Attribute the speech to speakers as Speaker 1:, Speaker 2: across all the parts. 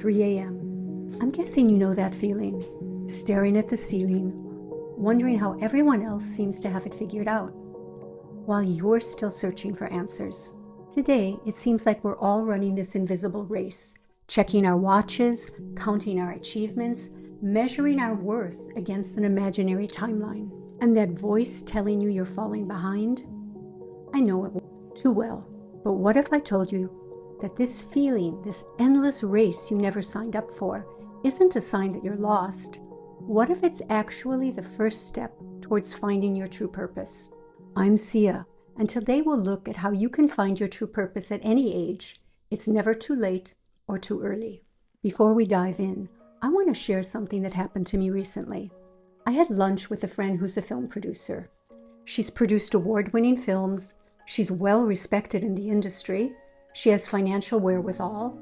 Speaker 1: 3 a.m. I'm guessing you know that feeling, staring at the ceiling, wondering how everyone else seems to have it figured out, while you're still searching for answers. Today, it seems like we're all running this invisible race, checking our watches, counting our achievements, measuring our worth against an imaginary timeline. And that voice telling you you're falling behind? I know it too well. But what if I told you that this feeling, this endless race you never signed up for, isn't a sign that you're lost? What if it's actually the first step towards finding your true purpose? I'm Sia, and today we'll look at how you can find your true purpose at any age. It's never too late or too early. Before we dive in, I want to share something that happened to me recently. I had lunch with a friend who's a film producer. She's produced award-winning films. She's well respected in the industry. She has financial wherewithal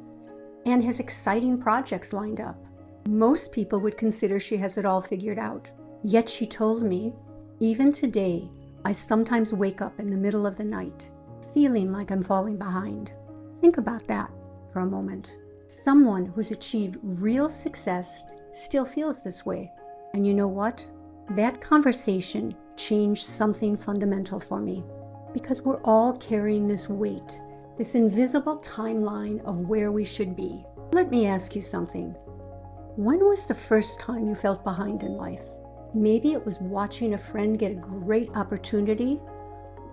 Speaker 1: and has exciting projects lined up. Most people would consider she has it all figured out. Yet she told me, even today, I sometimes wake up in the middle of the night, feeling like I'm falling behind. Think about that for a moment. Someone who's achieved real success still feels this way. And you know what? That conversation changed something fundamental for me. Because we're all carrying this weight, this invisible timeline of where we should be. Let me ask you something. When was the first time you felt behind in life? Maybe it was watching a friend get a great opportunity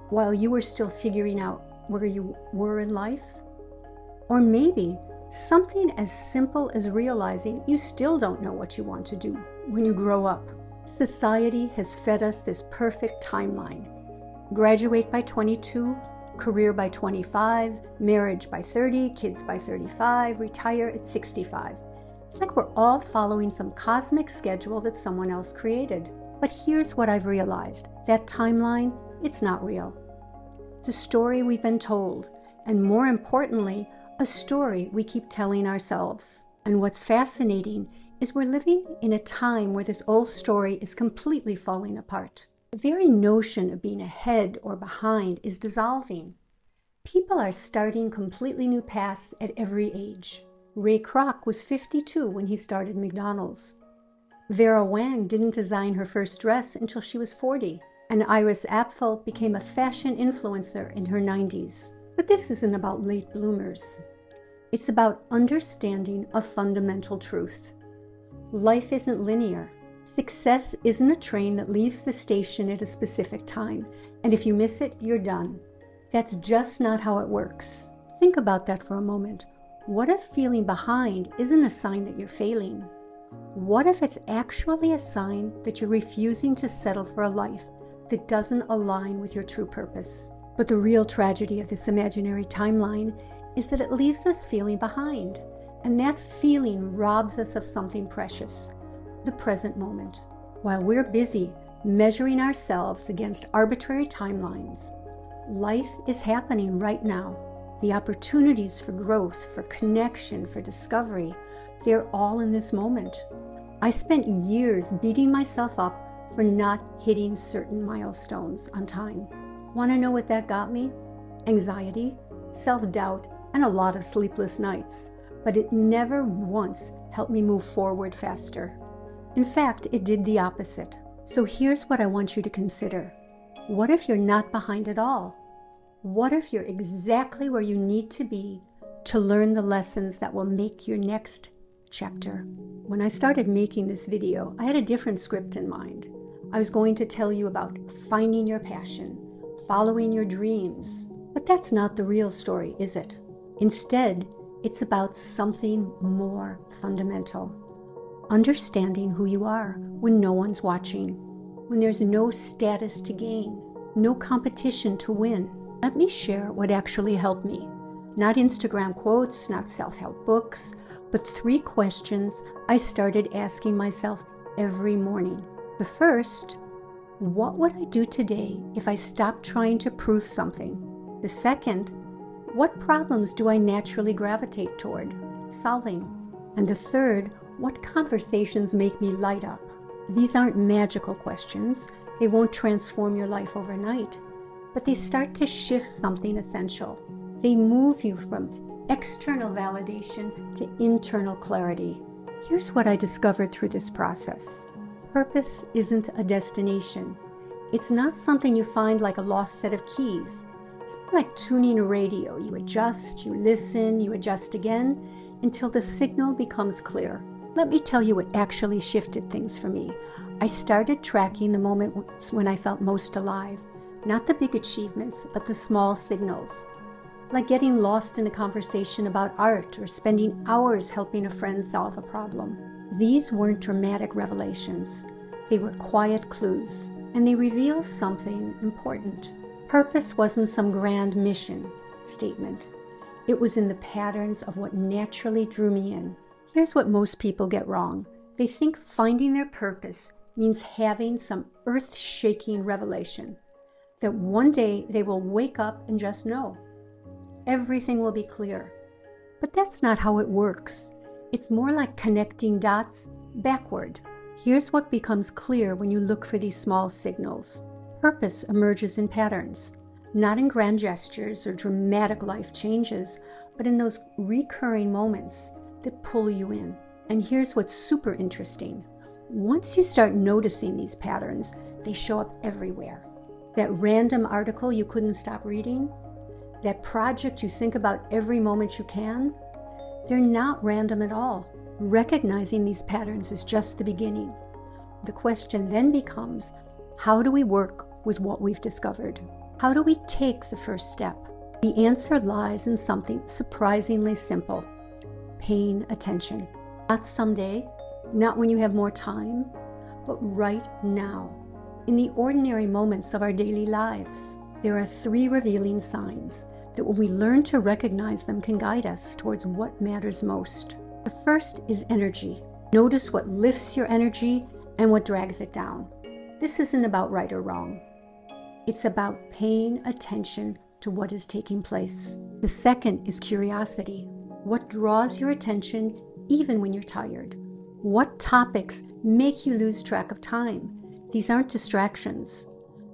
Speaker 1: while you were still figuring out where you were in life. Or maybe something as simple as realizing you still don't know what you want to do when you grow up. Society has fed us this perfect timeline. Graduate by 22, career by 25, marriage by 30, kids by 35, retire at 65. It's like we're all following some cosmic schedule that someone else created. But here's what I've realized. That timeline, it's not real. It's a story we've been told, and more importantly, a story we keep telling ourselves. And what's fascinating is we're living in a time where this old story is completely falling apart. The very notion of being ahead or behind is dissolving. People are starting completely new paths at every age. Ray Kroc was 52 when he started McDonald's. Vera Wang didn't design her first dress until she was 40. And Iris Apfel became a fashion influencer in her 90s. But this isn't about late bloomers. It's about understanding a fundamental truth. Life isn't linear. Success isn't a train that leaves the station at a specific time, and if you miss it, you're done. That's just not how it works. Think about that for a moment. What if feeling behind isn't a sign that you're failing? What if it's actually a sign that you're refusing to settle for a life that doesn't align with your true purpose? But the real tragedy of this imaginary timeline is that it leaves us feeling behind, and that feeling robs us of something precious. The present moment. While we're busy measuring ourselves against arbitrary timelines, life is happening right now. The opportunities for growth, for connection, for discovery, they're all in this moment. I spent years beating myself up for not hitting certain milestones on time. Want to know what that got me? Anxiety, self-doubt, and a lot of sleepless nights. But it never once helped me move forward faster. In fact, it did the opposite. So here's what I want you to consider. What if you're not behind at all? What if you're exactly where you need to be to learn the lessons that will make your next chapter? When I started making this video, I had a different script in mind. I was going to tell you about finding your passion, following your dreams. But that's not the real story, is it? Instead, it's about something more fundamental. Understanding who you are when no one's watching, when there's no status to gain, no competition to win. Let me share what actually helped me. Not Instagram quotes, not self-help books, but 3 questions I started asking myself every morning. The first, what would I do today if I stopped trying to prove something? The second, what problems do I naturally gravitate toward solving? And the third, what conversations make me light up? These aren't magical questions. They won't transform your life overnight, but they start to shift something essential. They move you from external validation to internal clarity. Here's what I discovered through this process. Purpose isn't a destination. It's not something you find like a lost set of keys. It's more like tuning a radio. You adjust, you listen, you adjust again until the signal becomes clear. Let me tell you what actually shifted things for me. I started tracking the moments when I felt most alive. Not the big achievements, but the small signals. Like getting lost in a conversation about art or spending hours helping a friend solve a problem. These weren't dramatic revelations. They were quiet clues, and they reveal something important. Purpose wasn't some grand mission statement. It was in the patterns of what naturally drew me in. Here's what most people get wrong. They think finding their purpose means having some earth-shaking revelation, that one day they will wake up and just know. Everything will be clear. But that's not how it works. It's more like connecting dots backward. Here's what becomes clear when you look for these small signals. Purpose emerges in patterns, not in grand gestures or dramatic life changes, but in those recurring moments that pull you in. And here's what's super interesting. Once you start noticing these patterns, they show up everywhere. That random article you couldn't stop reading, that project you think about every moment you can, they're not random at all. Recognizing these patterns is just the beginning. The question then becomes, how do we work with what we've discovered? How do we take the first step? The answer lies in something surprisingly simple: paying attention. Not someday, not when you have more time, but right now, in the ordinary moments of our daily lives. There are 3 revealing signs that when we learn to recognize them can guide us towards what matters most. The first is energy. Notice what lifts your energy and what drags it down. This isn't about right or wrong. It's about paying attention to what is taking place. The second is curiosity. What draws your attention even when you're tired? What topics make you lose track of time? These aren't distractions.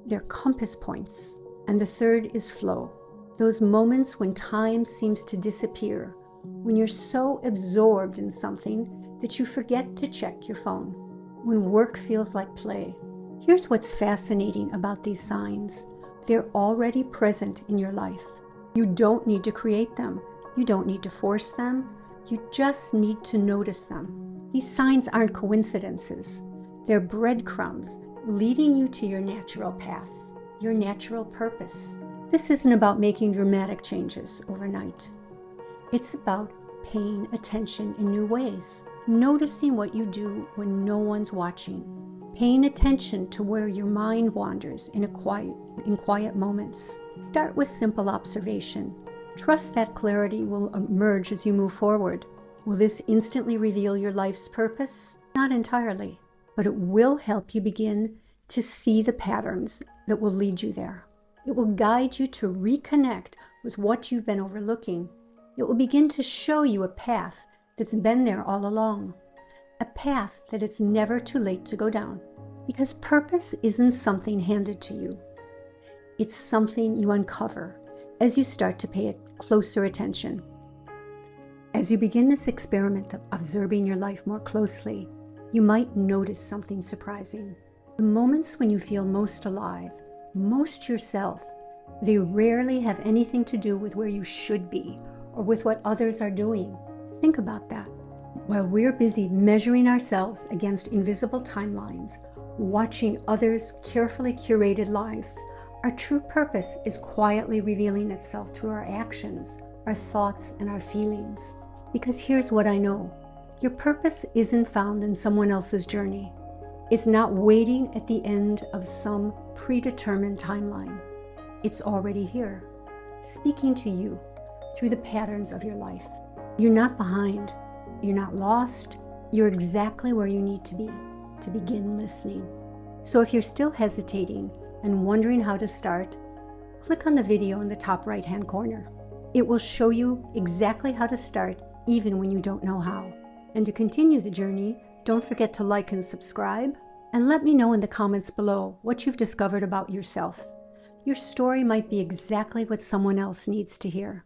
Speaker 1: They're compass points. And the third is flow. Those moments when time seems to disappear, when you're so absorbed in something that you forget to check your phone, when work feels like play. Here's what's fascinating about these signs. They're already present in your life. You don't need to create them. You don't need to force them. You just need to notice them. These signs aren't coincidences. They're breadcrumbs leading you to your natural path, your natural purpose. This isn't about making dramatic changes overnight. It's about paying attention in new ways, noticing what you do when no one's watching, paying attention to where your mind wanders in quiet moments. Start with simple observation. Trust that clarity will emerge as you move forward. Will this instantly reveal your life's purpose? Not entirely, but it will help you begin to see the patterns that will lead you there. It will guide you to reconnect with what you've been overlooking. It will begin to show you a path that's been there all along, a path that it's never too late to go down. Because purpose isn't something handed to you. It's something you uncover as you start to pay closer attention. As you begin this experiment of observing your life more closely, you might notice something surprising. The moments when you feel most alive, most yourself, they rarely have anything to do with where you should be or with what others are doing. Think about that. While we're busy measuring ourselves against invisible timelines, watching others' carefully curated lives, our true purpose is quietly revealing itself through our actions, our thoughts, and our feelings. Because here's what I know. Your purpose isn't found in someone else's journey. It's not waiting at the end of some predetermined timeline. It's already here, speaking to you through the patterns of your life. You're not behind. You're not lost. You're exactly where you need to be to begin listening. So if you're still hesitating and wondering how to start, click on the video in the top right-hand corner. It will show you exactly how to start even when you don't know how. And to continue the journey, don't forget to like and subscribe, and let me know in the comments below what you've discovered about yourself. Your story might be exactly what someone else needs to hear.